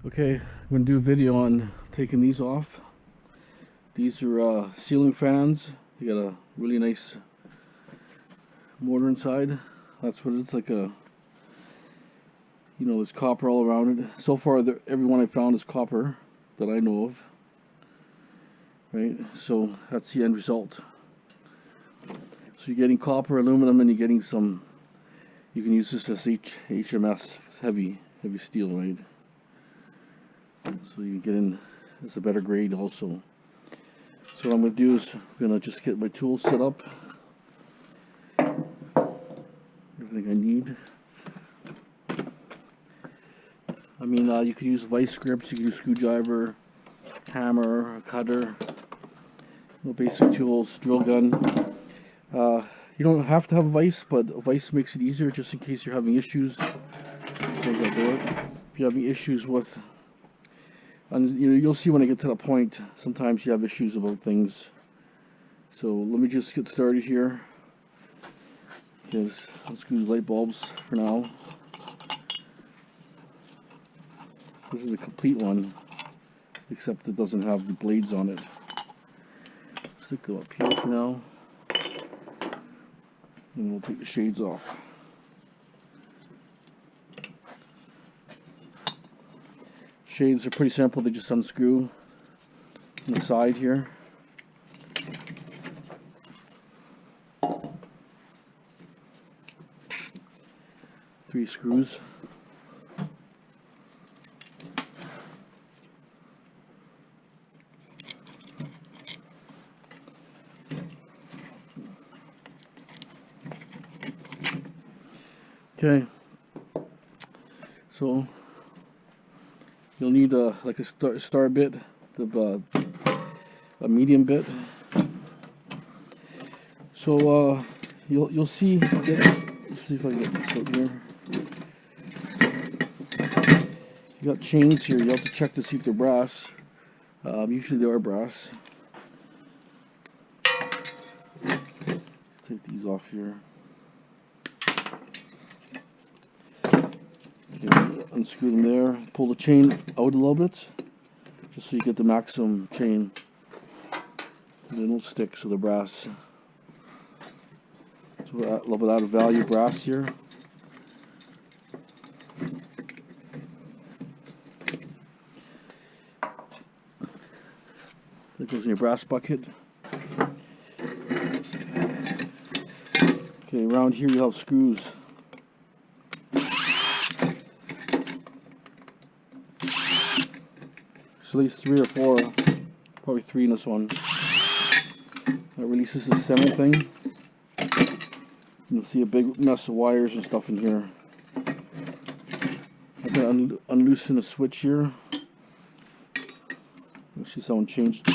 Okay, I'm going to do a video on taking these off. These are ceiling fans. They got a really nice motor inside. That's what it's like, there's copper all around it. So far, every one I found is copper that I know of. Right, so that's the end result. So you're getting copper, aluminum, and you're getting some. You can use this as HMS. It's heavy steel, right? So you get in. It's a better grade also. So what I'm going to do is I'm going to just get my tools set up. Everything I need. I mean, you could use vice grips. You could use screwdriver, hammer, a cutter. Basic tools, drill gun. You don't have to have a vise, but a vise makes it easier just in case you're having issues. If you're having issues with, and you'll see when I get to that point, sometimes you have issues about things. So let me just get started here. Let's screw the light bulbs for now. This is a complete one, except it doesn't have the blades on it. Stick them up here for now, and we'll take the shades off. Shades are pretty simple, they just unscrew on the side here. Three screws. Okay, so you'll need like a star bit, a medium bit. So you'll see. Let's see if I can get this out here. You got chains here. You have to check to see if they're brass. Usually they are brass. Let's take these off here. Unscrew them there, pull the chain out a little bit, just so you get the maximum chain. And they don't stick, so they're brass. So a little bit out of value brass here. That goes in your brass bucket. Okay, around here you have screws. At least 3 or 4, probably 3 in this one. That releases the center thing. You'll see a big mess of wires and stuff in here. I can unloosen a switch here. Actually, someone changed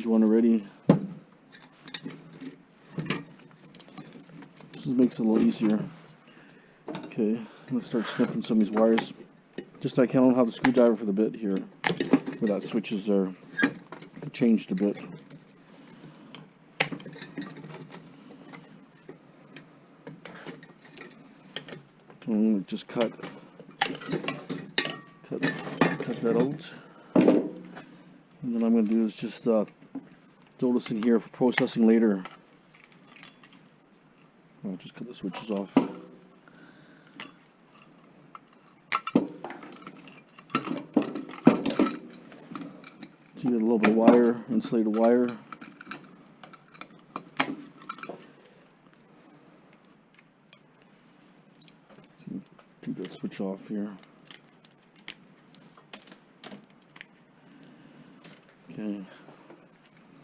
one already. This makes it a little easier. Okay, I'm gonna start snipping some of these wires. Just I don't have the screwdriver for the bit here, where that switches are changed a bit. I'm gonna just cut that out, and then I'm gonna do is just throw this in here for processing later. I'll just cut the switches off. So you get a little bit of wire, insulated wire. Take that switch off here. Okay.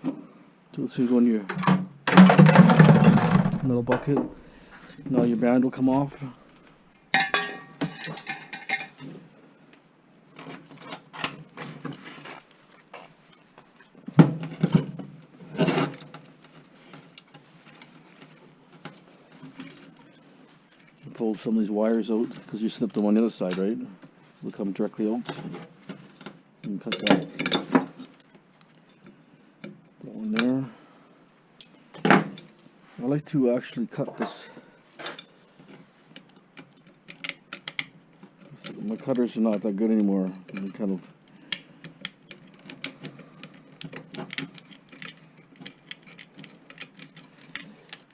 So this is when your metal bucket. Now your band will come off. Pull some of these wires out because you snipped them on the other side, right? They'll come directly out. And cut that one there. I like to actually cut this My cutters are not that good anymore. They're kind of.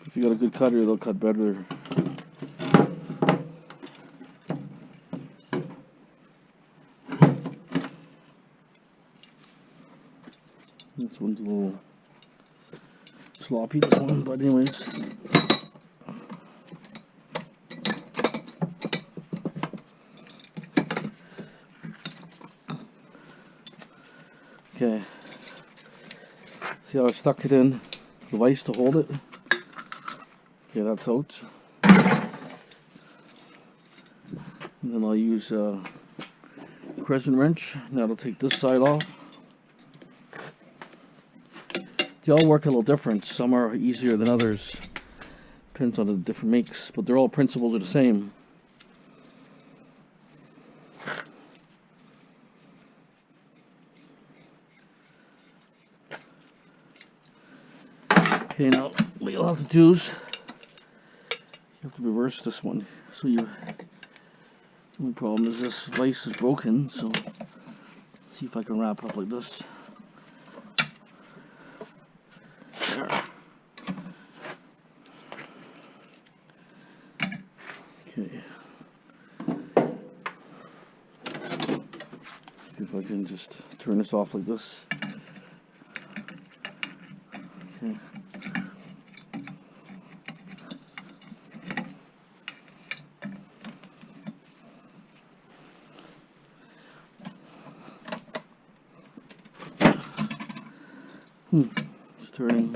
If you got a good cutter, they'll cut better. This one's a little sloppy, this one, but anyways. Okay. See how I stuck it in the vise to hold it? Okay, that's out. And then I'll use a crescent wrench. That'll take this side off. They all work a little different. Some are easier than others. Depends on the different makes, but they're all principles are the same. Okay, now what you'll have to do is you have to reverse this one. So the only problem is this vise is broken, so let's see if I can wrap up like this. There. Okay. See if I can just turn this off like this. Okay. It's turning.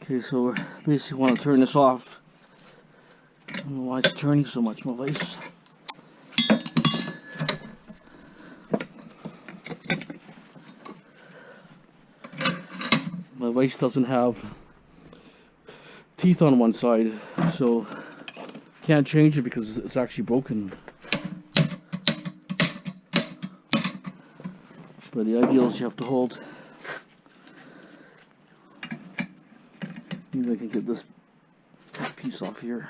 Okay, so basically want to turn this off. I don't know why it's turning so much, my vise. My vise doesn't have teeth on one side, so can't change it because it's actually broken. But the ideal is you have to hold. Maybe I can get this piece off here.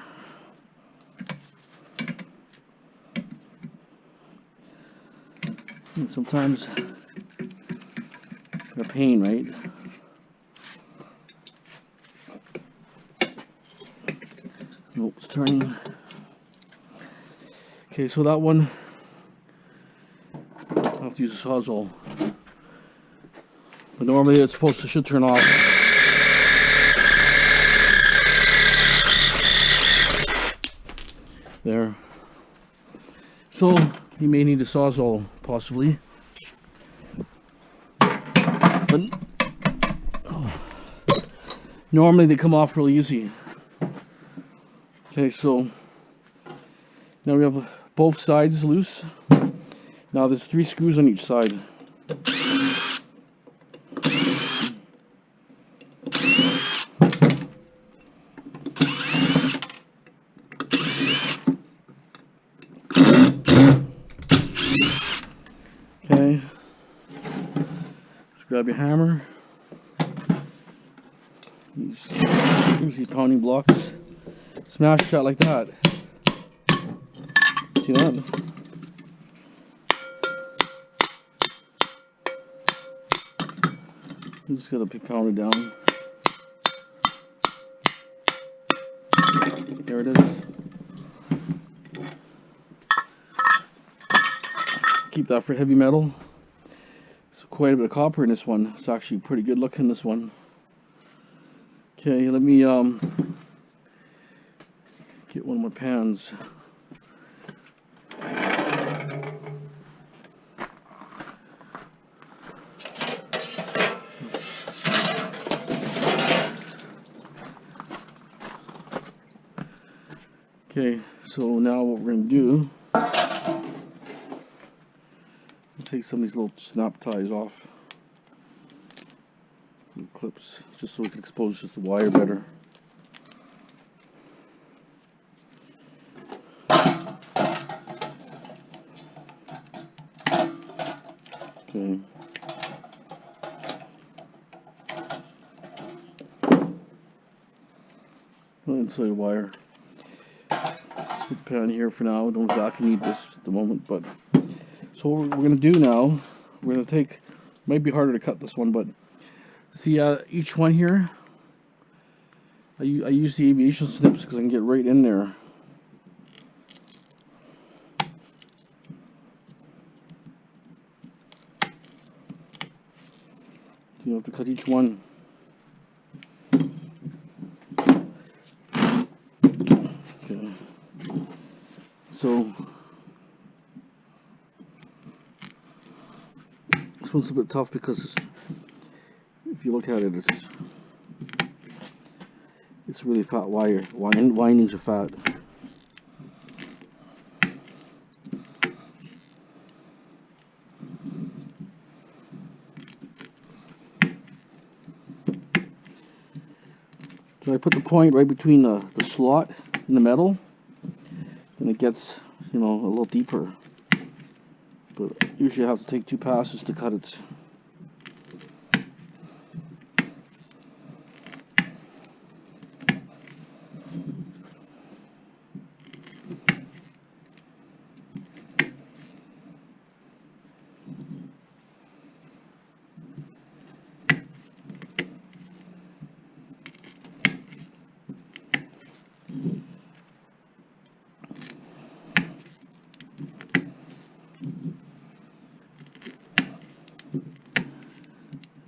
And sometimes they're a pain, right? Nope, it's turning. Okay, so that one I'll have to use a Sawzall. But normally it's should turn off. There. So you may need a Sawzall possibly. But normally they come off really easy. Okay, so now we have both sides loose. Now there's 3 screws on each side. Okay, just grab your hammer. Use these pounding blocks. Smash shot like that. See that? I'm just gonna pound it down. There it is. Keep that for heavy metal. So quite a bit of copper in this one. It's actually pretty good looking, this one. Okay, let me get one of my pans. Okay, so now what we're going to do, take some of these little snap ties off, some clips, just so we can expose just the wire better. Okay. insulated wire. Put the pan here for now. Don't exactly need this at the moment, but so what we're going to do now, we're going to take, might be harder to cut this one, but see each one here, I use the aviation snips because I can get right in there. So you have to cut each one. Okay. So this one's a bit tough because if you look at it, it's really fat wire. Windings are fat. So I put the point right between the slot in the metal, and it gets, you know, a little deeper. But usually I have to take 2 passes to cut it.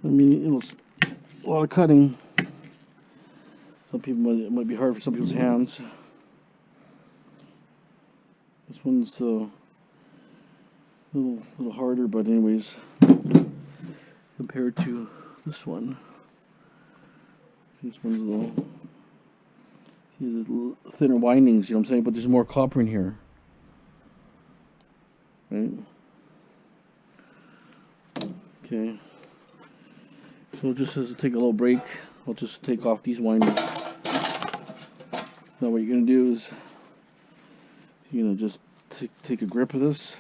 I mean, you know, it's a lot of cutting. Some people it might be hard for some people's hands. This one's a little harder, but anyways, compared to this one, this one's a little. See the thinner windings, you know what I'm saying? But there's more copper in here, right? Okay. So just as to take a little break, I'll just take off these windings. Now what you're going to do is you're going to just take a grip of this.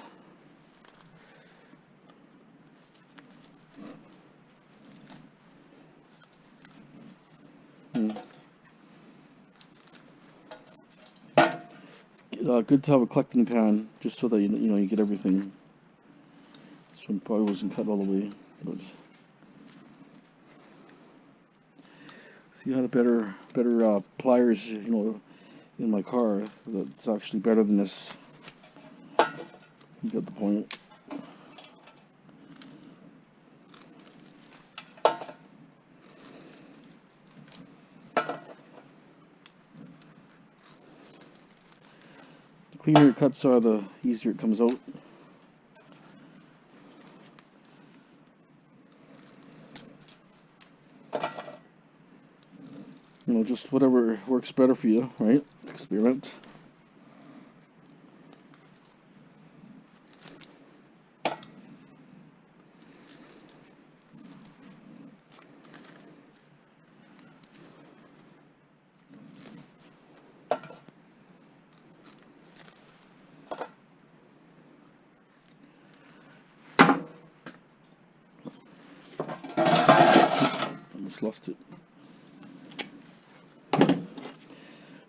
It's good to have a collecting pan just so that you know you get everything. This one probably wasn't cut all the way, but see, I had a better pliers, you know, in my car. That's actually better than this. You get the point. The cleaner your cuts are, the easier it comes out. You know, just whatever works better for you, right? Experiment. Almost lost it.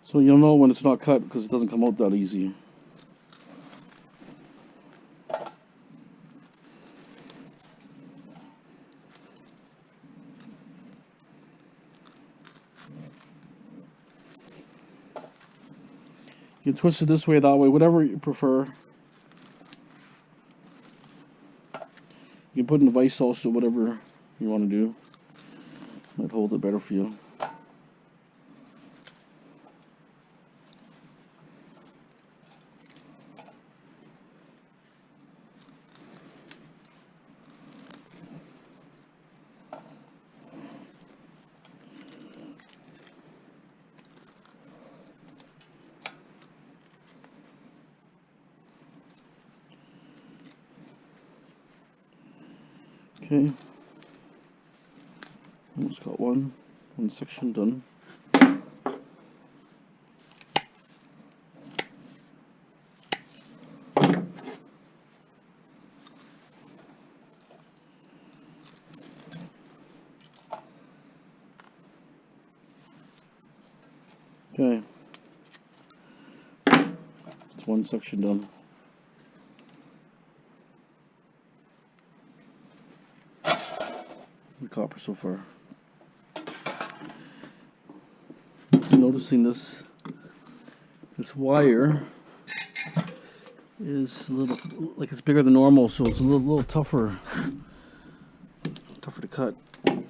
So you'll know when it's not cut because it doesn't come out that easy. You can twist it this way, that way, whatever you prefer. You can put in the vise also, whatever you want to do. Might hold it better for you. Okay, almost got one section done. Okay, that's one section done. The copper so far. Noticing this wire is a little, like it's bigger than normal, so it's a little tougher to cut. A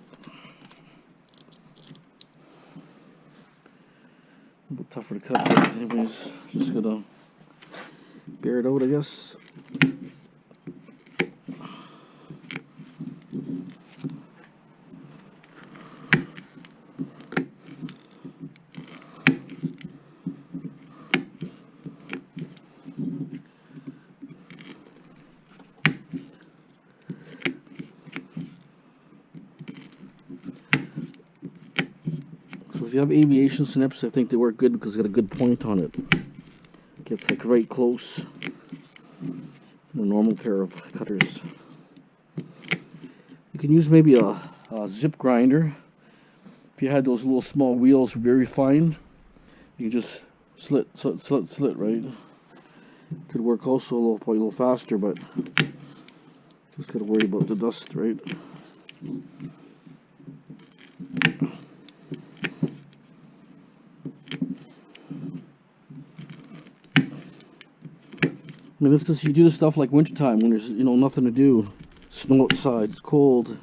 little tougher to cut, but anyways, just gotta bear it out, I guess. So if you have aviation snips, I think they work good because they got a good point on it. It gets like right close. A normal pair of cutters. You can use maybe a zip grinder. If you had those little small wheels very fine, you can just slit, right? Could work also probably a little faster, but just gotta worry about the dust, right? I mean, this is, you do this stuff like wintertime when there's, you know, nothing to do. Snow outside, it's cold,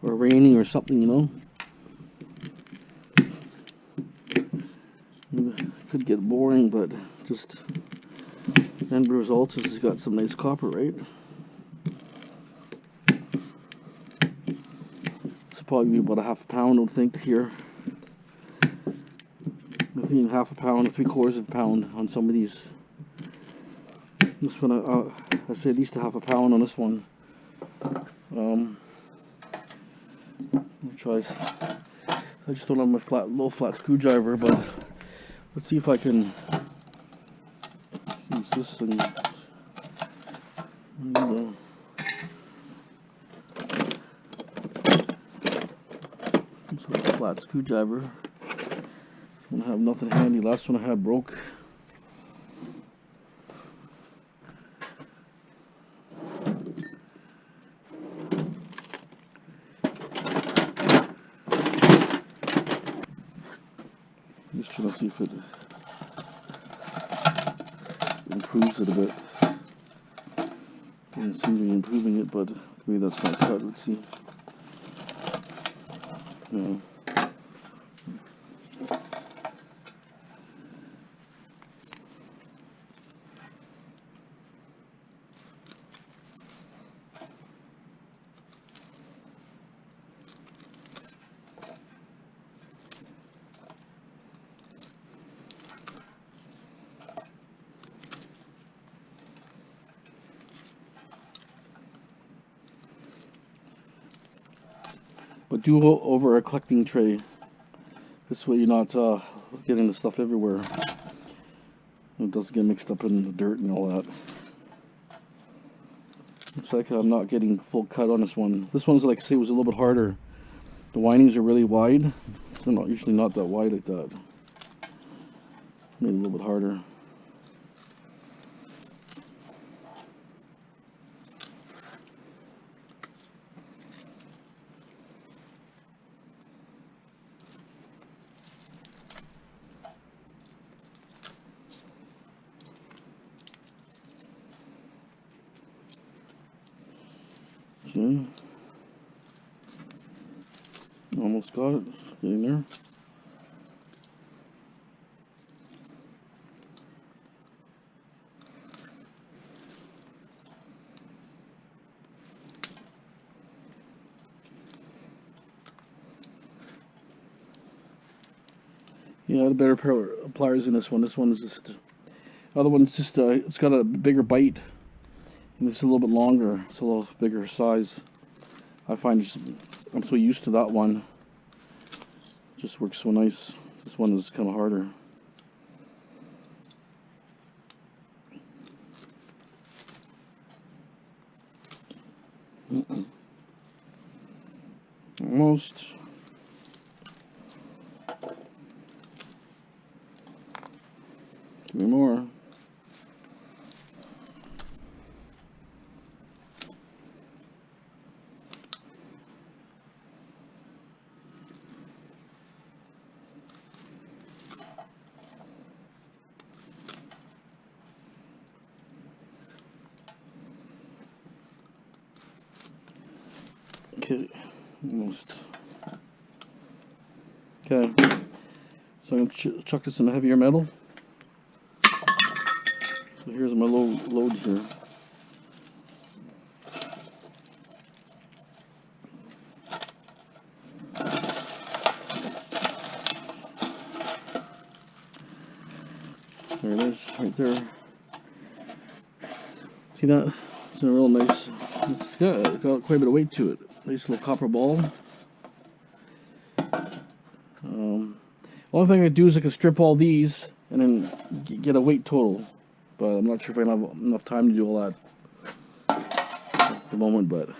or raining or something, you know. It could get boring, but just end result is it's got some nice copper, right? This will probably be about a half a pound, I would think, here. I think half a pound, 3/4 of a pound on some of these. This one, I say at least a half a pound on this one. I'll try. I just don't have my low flat screwdriver, but let's see if I can use this and some sort of flat screwdriver. I have nothing handy. Last one I had broke. Just trying to see if it improves it a bit. Doesn't seem to be improving it, but maybe that's not cut. Let's see. No. But do over a collecting tray. This way you're not getting the stuff everywhere. It doesn't get mixed up in the dirt and all that. Looks like I'm not getting full cut on this one. This one's, like I say, was a little bit harder. The windings are really wide. They're not usually not that wide like that. Made it a little bit harder. Okay. Almost got it. Getting there. Yeah, I had a better pair of pliers in this one. This one is just, other one's just, it's got a bigger bite, and it's a little bit longer. It's a little bigger size. I find just, I'm so used to that one. It just works so nice. This one is kind of harder. Almost. Give me more. Okay, almost. Okay, so I'm gonna chuck this in a heavier metal. So here's my load here. There it is, right there. See that? It's a real nice. It's got quite a bit of weight to it. Nice little copper ball. Only thing I do is I can strip all these and then get a weight total, but I'm not sure if I have enough time to do all that at the moment. But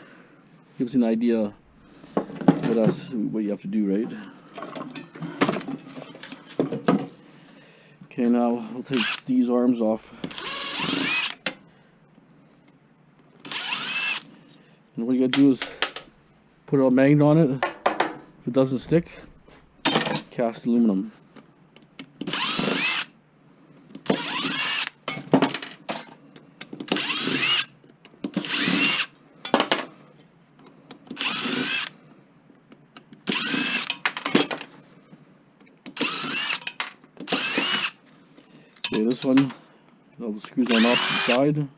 gives you an idea what you have to do, right? Okay, now we'll take these arms off. And what you gotta do is put a magnet on it. If it doesn't stick, cast aluminum. Okay, this one, all the screws on the opposite side.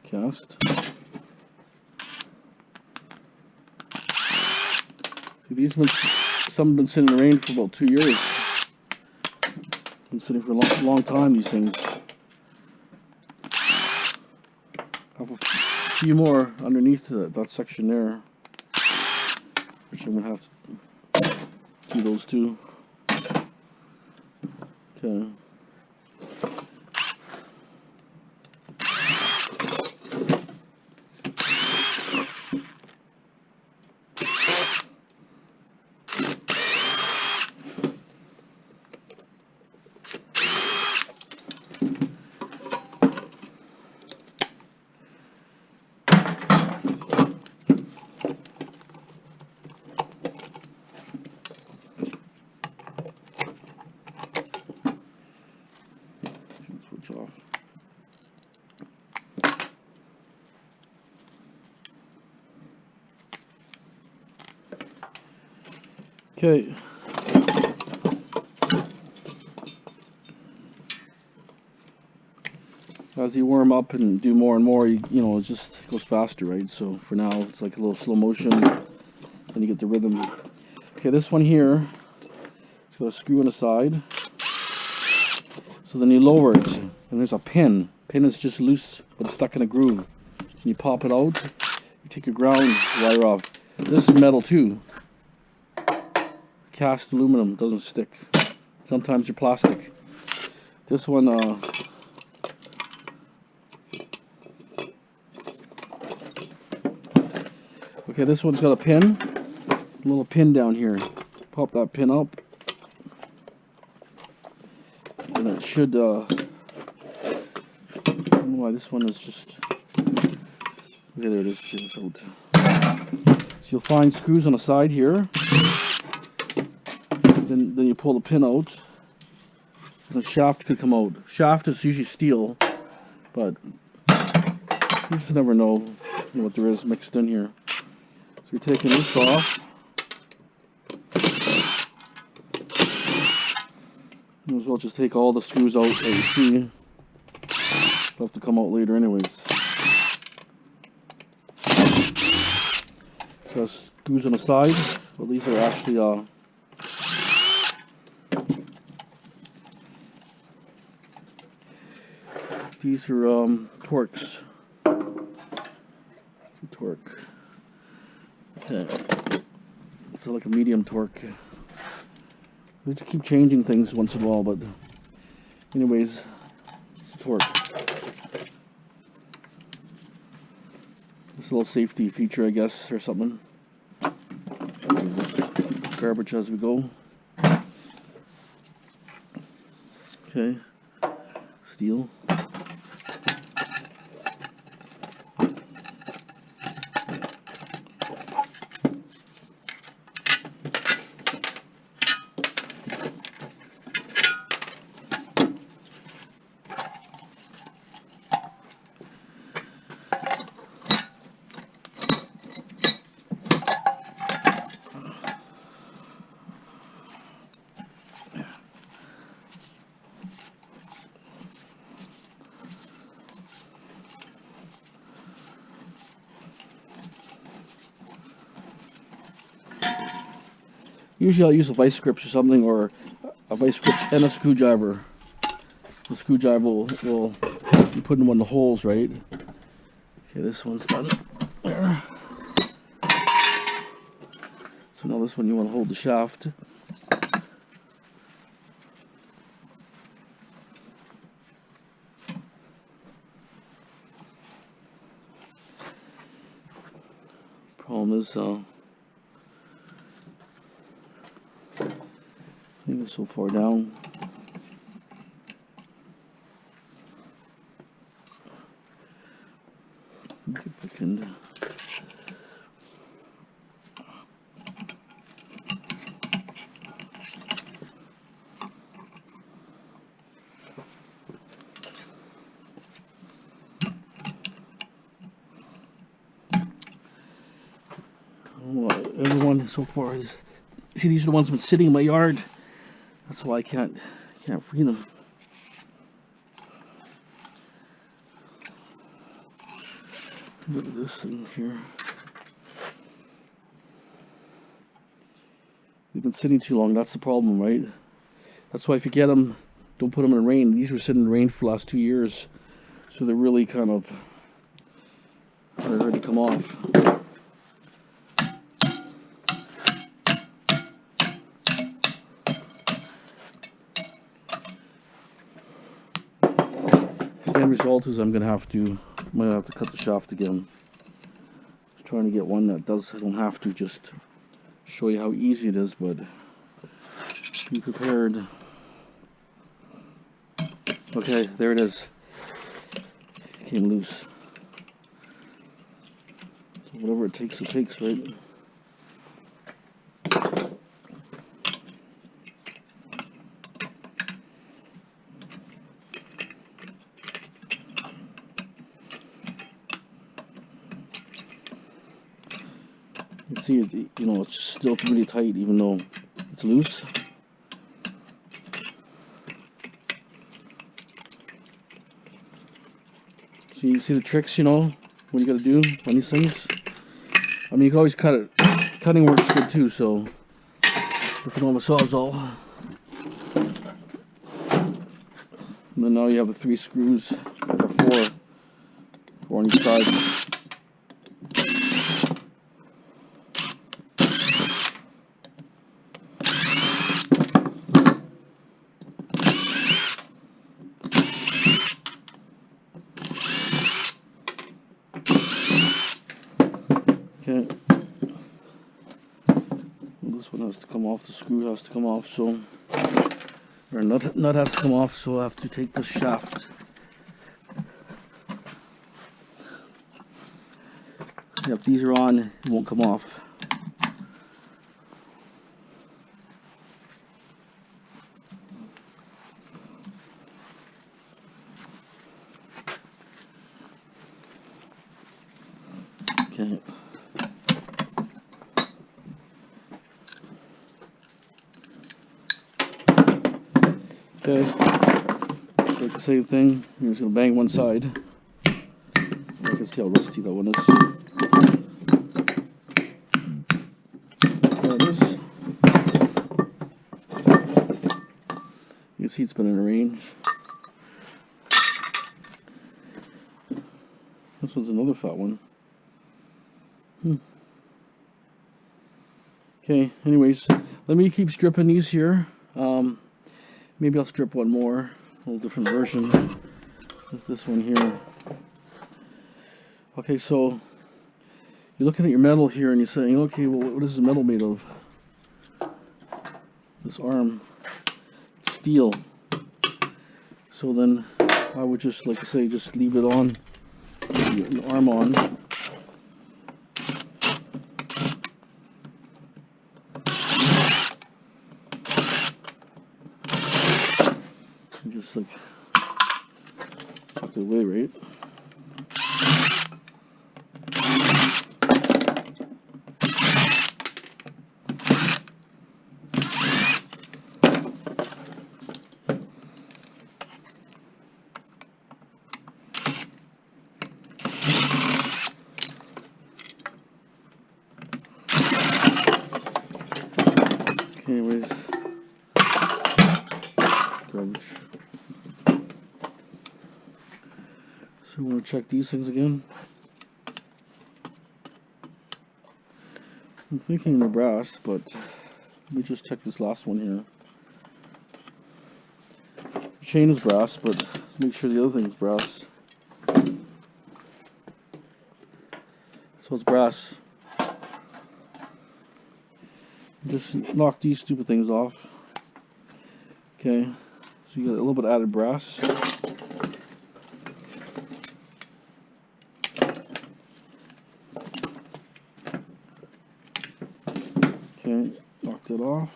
Cast. See, these some have been sitting in the rain for about 2 years. Been sitting for a long time, these things. I have a few more underneath that section there, which I'm gonna have to do those two. Okay. Switch off. Okay. As you warm up and do more and more, you know, it just goes faster, right? So for now, it's like a little slow motion, then you get the rhythm. Okay, this one here, it's got a screw on the side. So then you lower it, and there's a pin. Pin is just loose, but it's stuck in a groove. And you pop it out, you take your ground wire off. This is metal too. Cast aluminum, doesn't stick. Sometimes you're plastic. This one, okay, this one's got a pin, a little pin down here. Pop that pin up, and it should, I don't know why this one is just, okay, there it is, it's out. So you'll find screws on the side here, then you pull the pin out, and the shaft could come out. Shaft is usually steel, but you just never know what there is mixed in here. So you're taking this off. Might as well just take all the screws out that you see. They'll have to come out later anyways. Got screws on the side. Well, these are actually these are torques. It's a torque. Okay. It's like a medium torque. They just keep changing things once in a while, but anyways, it's a torque. It's a little safety feature, I guess, or something. Garbage as we go. Okay, steel. Usually I'll use a vice grips or something, or a vice grips and a screwdriver. The screwdriver will you put in one of the holes, right? Okay, this one's done. There. So now this one you want to hold the shaft. Problem is, I think it's so far down. Get back into. Everyone so far is, see, these are the ones that have been sitting in my yard. That's why I can't free them. Look at this thing here. They've been sitting too long. That's the problem, right? That's why if you get them, don't put them in the rain. These were sitting in the rain for the last 2 years, so they're really kind of ready to come off. The end result is I'm gonna have to cut the shaft again. Just trying to get one that does. I don't have to, just show you how easy it is, but be prepared. Okay, there it is. It came loose. So whatever it takes, right? See, you know, it's still really tight even though it's loose. So you see the tricks, you know, what you gotta do on these things. I mean, you can always cut it. Cutting works good too, so looking on the Sawzall. And then now you have the 3 screws, or 4 on each side. Okay, well, this one has to come off, the screw has to come off, so, or nut has to come off, so I have to take this shaft. If these are on, it won't come off. Okay. Okay, so the same thing. I'm just going to bang one side. You can see how rusty that one is. There it is. You can see it's been in the rain. This one's another fat one. Okay, anyways, let me keep stripping these here. Maybe I'll strip one more, a little different version of this one here. Okay, so you're looking at your metal here and you're saying, okay, well, what is the metal made of? This arm, it's steel. So then I would just, like I say, just leave it on, the arm on. And just like tuck it away, right? Anyways, garbage. So I'm going to check these things again. I'm thinking they're brass, but let me just check this last one here. The chain is brass, but make sure the other thing is brass. So it's brass. Just knock these stupid things off. Okay, so you got a little bit added brass. Okay, knocked it off.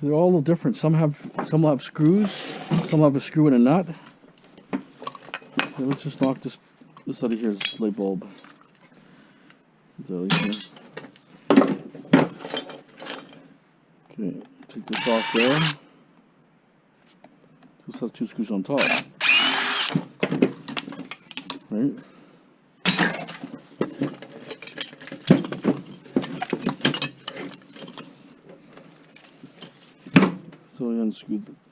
They're all a little different. Some will have screws. Some have a screw and a nut. Okay, let's just knock this out of here. This light bulb. Okay, take this off there. This has two screws on top. Right? So I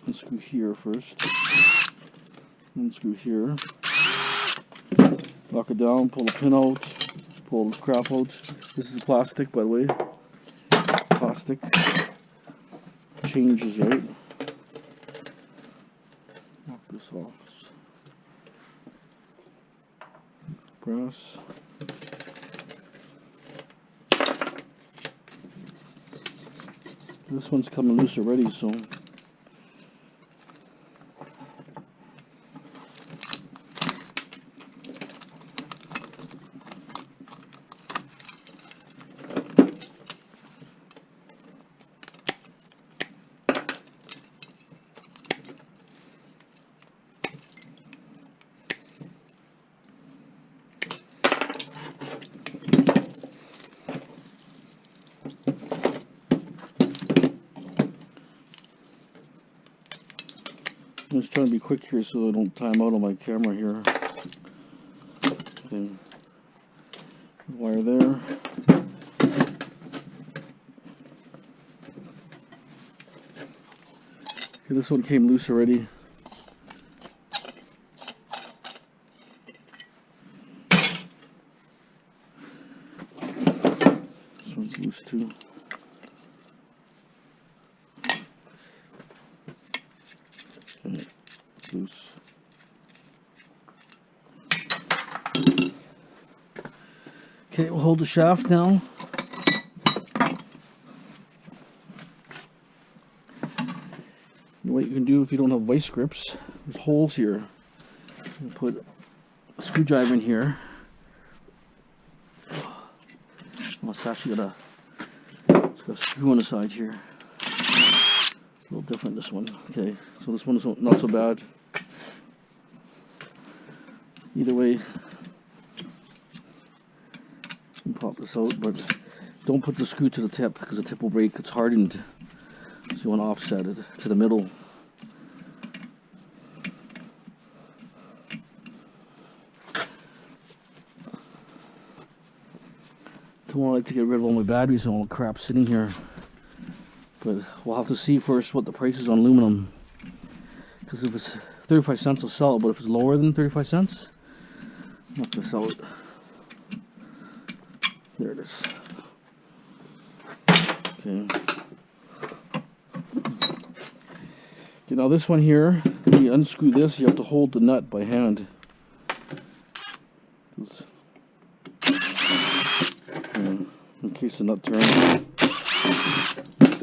unscrew here first. Unscrew here. Lock it down, pull the pin out. Pull the crap out. This is plastic, by the way. Plastic. Changes, right? Knock this off. Brass. This one's coming loose already, so. I'm just trying to be quick here so I don't time out on my camera here. Okay. Wire there. Okay, this one came loose already. This one's loose too. Okay, loose. Okay, we'll hold the shaft now. What you can do if you don't have vice grips, there's holes here. You put a screwdriver in here. Well, it's actually got a screw on the side here. A little different, this one. Okay, so this one is not so bad. Either way, you can pop this out, but don't put the screw to the tip because the tip will break. It's hardened, so you want to offset it to the middle. Don't like to get rid of all my batteries and all the crap sitting here. But we'll have to see first what the price is on aluminum. Because if it's 35 cents, I'll sell it. But if it's lower than 35 cents, I'm not going to sell it. There it is. Okay. Okay, now this one here, when you unscrew this, you have to hold the nut by hand. In case the nut turns.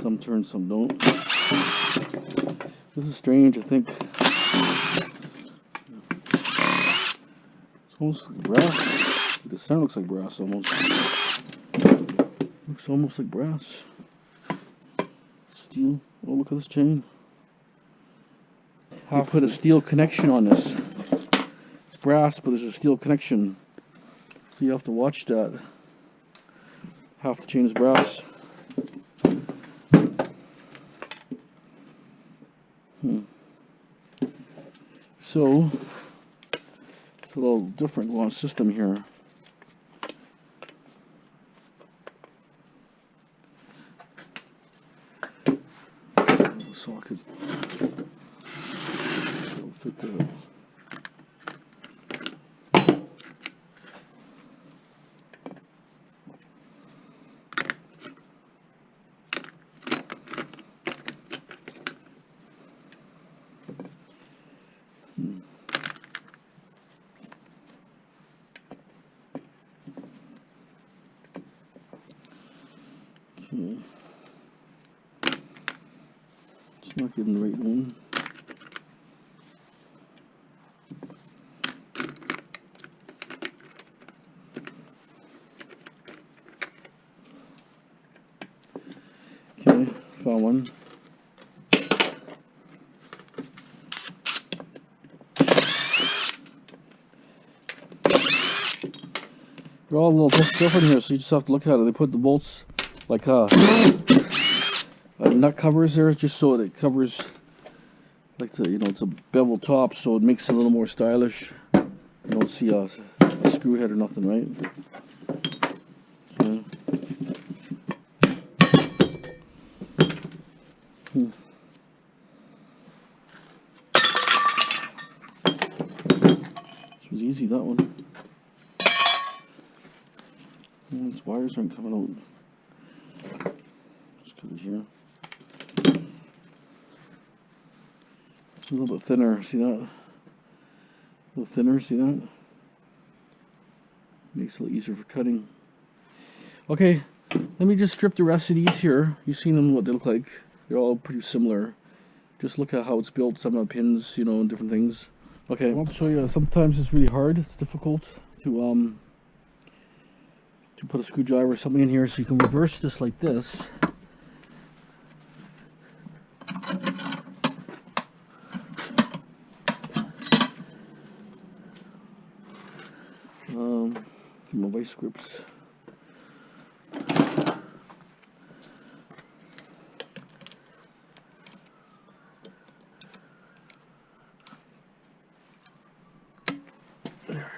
Some turn, some don't. This is strange, I think. It's almost like brass. The center looks like brass almost. Looks almost like brass. Steel. Oh, look at this chain. I'll put a steel connection on this. It's brass, but there's a steel connection. So you have to watch that. Half the chain is brass. So it's a little different one system here. So I could fit that. Okay. It's not getting the right one. Okay, found one. They're all a little different here, so you just have to look at it. They put the bolts like nut covers there, just so it covers, like the, it's a bevel top, so it makes it a little more stylish. You don't see a screw head or nothing, right? Okay. This was easy, that one. These wires aren't coming out. Just cut it here. It's a little bit thinner, see that? A little thinner, see that? Makes it a little easier for cutting. Okay, let me just strip the rest of these here. You've seen them, what they look like. They're all pretty similar. Just look at how it's built, some of the pins, and different things. Okay, I want to show you, sometimes it's really hard, it's difficult to put a screwdriver or something in here, so you can reverse this like this. My vice grips. There.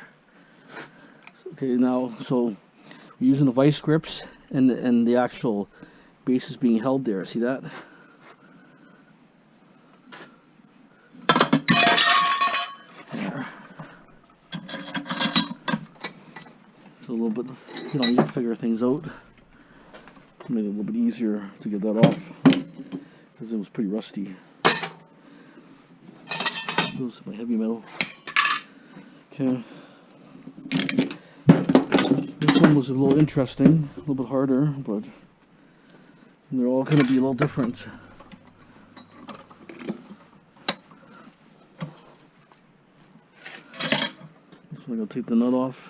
Okay, now so we're using the vice grips, and the actual base is being held there. See that? There. So a little bit, you can figure things out. Made it a little bit easier to get that off because it was pretty rusty. Those are my heavy metal. Okay. This one was a little interesting, a little bit harder, but they're all going to be a little different. So I'm going to take the nut off.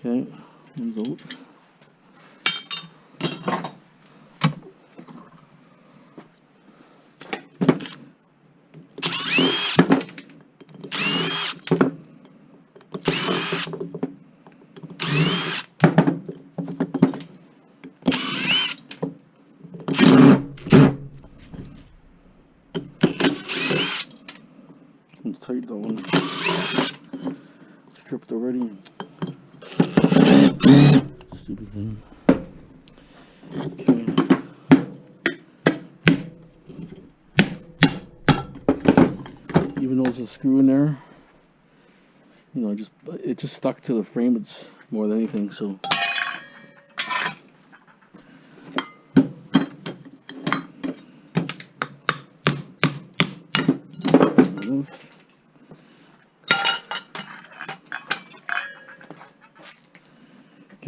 Okay, one's out. One's tight, that one. Stripped already. Stupid thing. Okay. Even though there's a screw in there, it just stuck to the frame. It's more than anything. So.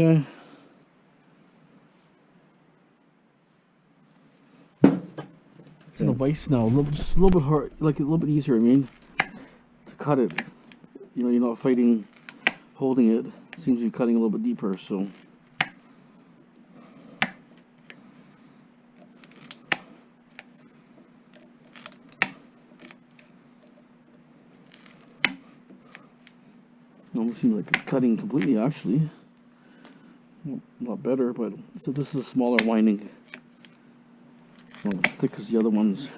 Okay. It's in a vise now. Just a little bit hard, like a little bit easier. I mean, to cut it. You know, you're not fighting, holding it. It seems to be cutting a little bit deeper. So. It almost seems like it's cutting completely, actually. Not better, but so this is a smaller winding. Not as thick as the other ones.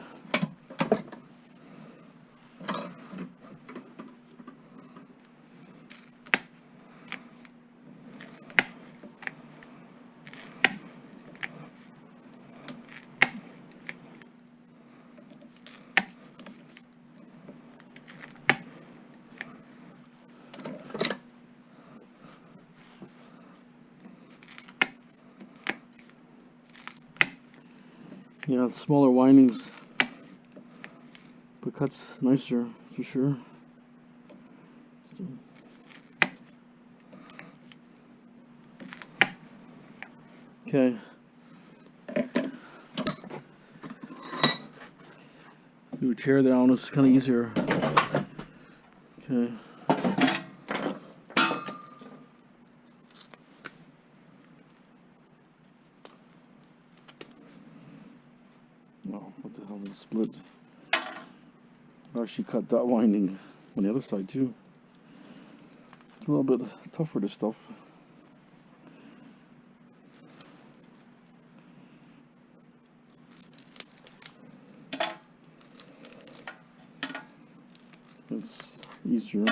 Yeah, smaller windings, but cuts nicer for sure. Okay. Threw a chair down, it's kind of easier. Okay. Oh, what the hell is split? I actually cut that winding on the other side too. It's a little bit tougher, this stuff. It's easier.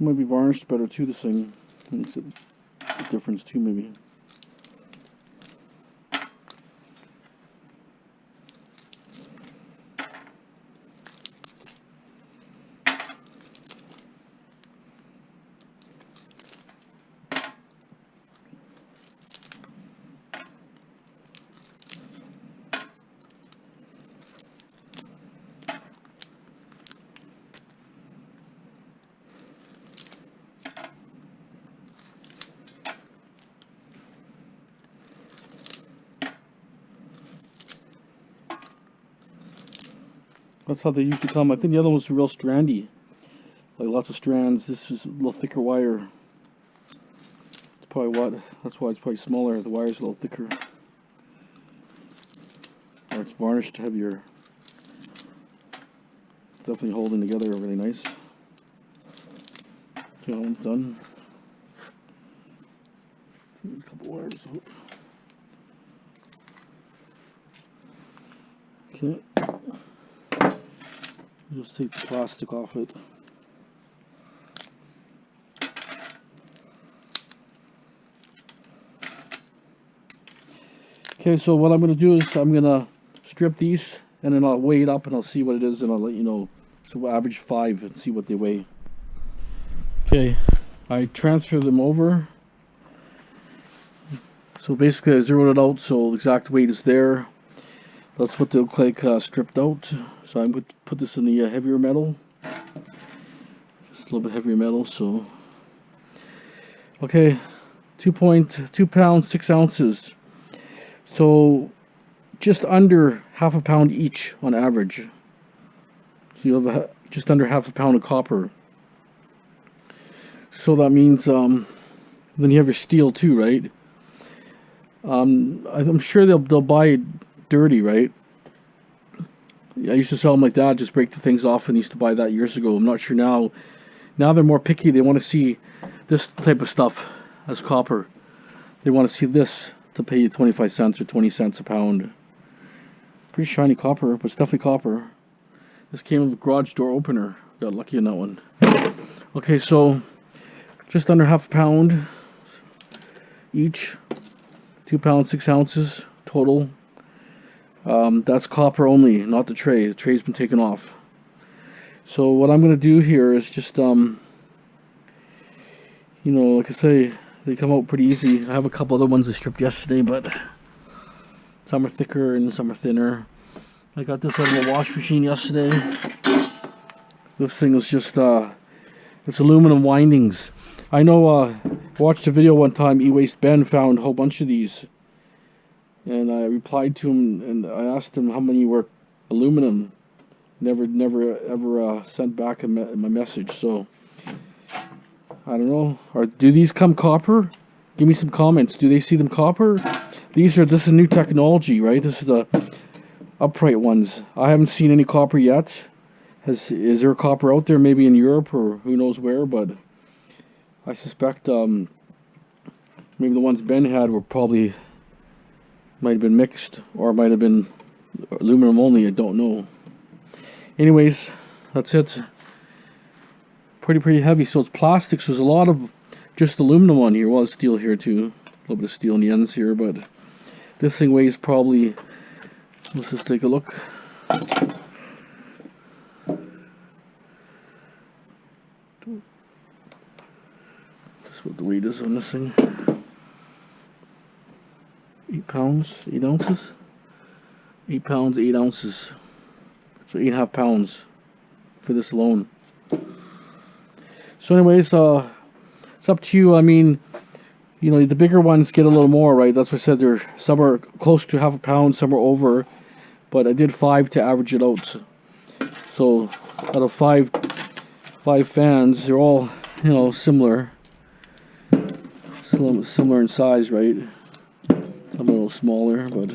Might be varnished better too, this thing. Makes a difference too, maybe. That's how they usually come. I think the other one's real strandy. Like lots of strands. This is a little thicker wire. It's probably what. That's why it's probably smaller. The wire's a little thicker. Or it's varnished heavier. It's definitely holding together really nice. Okay, that one's done. A couple wires out. Okay. Just take the plastic off it. Okay, so what I'm going to do is I'm going to strip these and then I'll weigh it up and I'll see what it is and I'll let you know. So we'll average 5 and see what they weigh. Okay, I transfer them over. So basically I zeroed it out so the exact weight is there. That's what they look like stripped out. So I'm going to put this in the heavier metal. Just a little bit heavier metal, so. Okay, 2.2 pounds, 6 ounces. So just under half a pound each on average. So you have just under half a pound of copper. So that means then you have your steel too, right? I'm sure they'll buy it dirty, right? I used to sell them like that, just break the things off, and used to buy that years ago. I'm not sure now. Now they're more picky. They want to see this type of stuff as copper. They want to see this to pay you 25 cents or 20 cents a pound. Pretty shiny copper, but it's definitely copper. This came with a garage door opener. Got lucky on that one. Okay, so just under half a pound each. 2 pounds, 6 ounces total. That's copper only, not the tray. The tray's been taken off. So what I'm going to do here is just, you know, like I say, they come out pretty easy. I have a couple other ones I stripped yesterday, but some are thicker and some are thinner. I got this out of the wash machine yesterday. This thing is just, it's aluminum windings. I know, I watched a video one time, E-Waste Ben found a whole bunch of these. And I replied to him and I asked him how many were aluminum. Never ever sent back my message. So, I don't know. Or do these come copper? Give me some comments. Do they see them copper? This is new technology, right? This is the upright ones. I haven't seen any copper yet. Is there copper out there? Maybe in Europe or who knows where, but I suspect maybe the ones Ben had were probably might have been mixed or might have been aluminum only. I don't know. Anyways, that's it. Pretty heavy. So it's plastic. So there's a lot of just aluminum on here. Well, there's steel here too. A little bit of steel on the ends here, but this thing weighs probably. Let's just take a look. That's what the weight is on this thing. 8 pounds, 8 ounces. 8 pounds, 8 ounces. So 8.5 pounds for this alone. So anyways, it's up to you. I mean, you know, the bigger ones get a little more, right? That's what I said. Some are close to half a pound, some are over. But I did 5 to average it out. So out of five fans, they're all, you know, similar. Similar in size, right? I'm a little smaller, but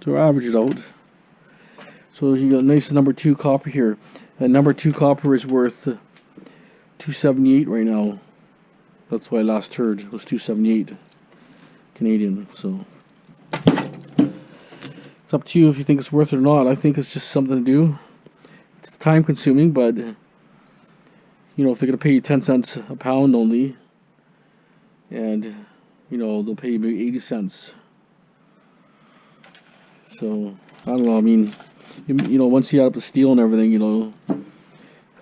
so average it out. So you got a nice number 2 copper here. And number 2 copper is worth $2.78 right now. That's what I last heard. It was $2.78 Canadian. So it's up to you if you think it's worth it or not. I think it's just something to do. It's time consuming, but you know, if they're gonna pay you 10 cents a pound only, and you know, they'll pay you maybe 80 cents. So I don't know. I mean, you know, once you add up the steel and everything, you know,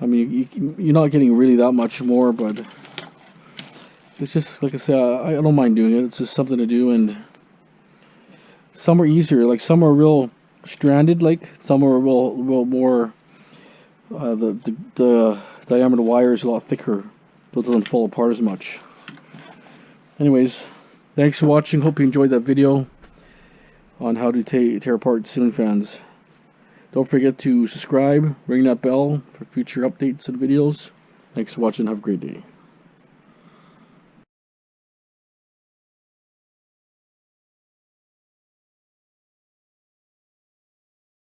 I mean, you're not getting really that much more, but it's just, like I said, I don't mind doing it. It's just something to do, and some are easier. Like, some are real stranded, like, some are real more, the diameter wire is a lot thicker, so it doesn't fall apart as much. Anyways, thanks for watching. Hope you enjoyed that video on how to tear apart ceiling fans. Don't forget to subscribe, ring that bell for future updates and videos. Thanks for watching. Have a great day.